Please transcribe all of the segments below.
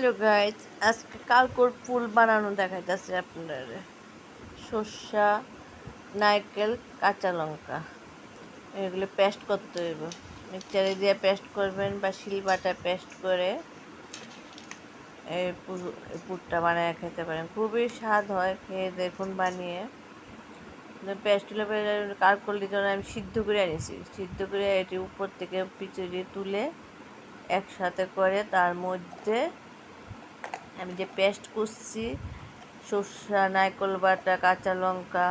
Hello guys, আজকে কালকর ফুল বানানো দেখাইতেছে আপনাদের। সর্ষা, নারকেল, কাঁচা লঙ্কা এগুলো পেস্ট করতে হইব। মিক্সচারে দিয়ে পেস্ট করবেন বা শিলবাটায় পেস্ট করে এই পুরটা বানিয়ে খেতে পারেন। খুবই স্বাদ হয়, খেয়ে দেখুন বানিয়ে। পেস্টগুলো কালকলির জন্য আমি সিদ্ধ করে আনিছি। সিদ্ধ করে এটি উপর থেকে পিচুরি তুলে একসাথে করে তার মধ্যে আমি যে পেস্ট করছি সর্ষা, নারকেল বাটা, কাঁচা লঙ্কা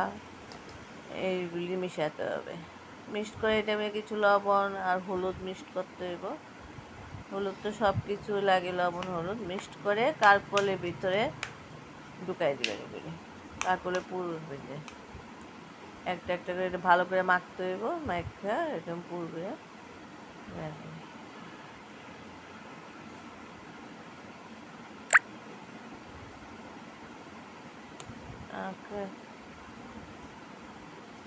এইগুলি মিশাতে হবে। মিক্সড করে এটা কিছু লবণ আর হলুদ মিক্সড করতে হইব। হলুদ তো সব কিছু লাগে, লবণ হলুদ মিক্সড করে কালকলের ভিতরে ঢুকাই দেবেন। এগুলি কালকলে পুর উঠবে, একটা একটা করে এটা ভালো করে মাখতে হইব। মাখা এরকম পুর করে রাখবেন।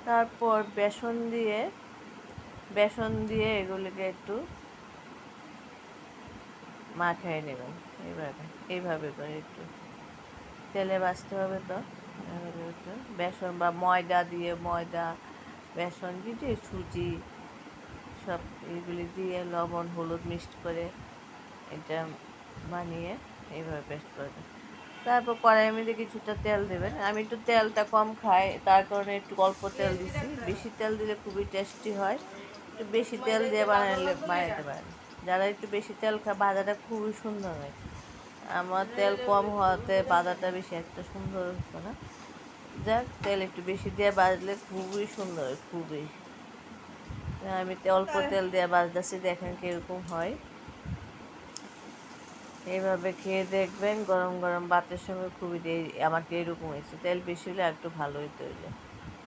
তারপর বেসন দিয়ে এগুলিকে একটু মাখিয়ে নেবেন। এইভাবে করে একটু তেলে ভাজতে হবে। তো এভাবে একটু বেসন বা ময়দা, বেসন দিয়ে সুজি সব এগুলি দিয়ে লবণ হলুদ মিক্সড করে এটা বানিয়ে এইভাবে পেস্ট করবেন। তারপর কড়াইয়ের মধ্যে কিছুটা তেল দেবেন। আমি একটু তেলটা কম খাই, তার কারণে একটু অল্প তেল দিছি। বেশি তেল দিলে খুবই টেস্টি হয়। একটু বেশি তেল দিয়ে বানাতে পারেন। যারা একটু বেশি তেল খায় ভাজাটা খুবই সুন্দর হয়। আমার তেল কম হওয়াতে ভাজাটা বেশি একটা সুন্দর হতো না। যাক, তেল একটু বেশি দিয়ে ভাজলে খুবই সুন্দর হয়, খুবই। আমি অল্প তেল দিয়ে ভাজতেছি, দেখেন কীরকম হয়। এইভাবে খেয়ে দেখবেন, গরম গরম ভাতের সঙ্গে খুবই আমাকে এরকম হয়েছে। তেল বেশি হলে একটু ভালো হইতে হইলে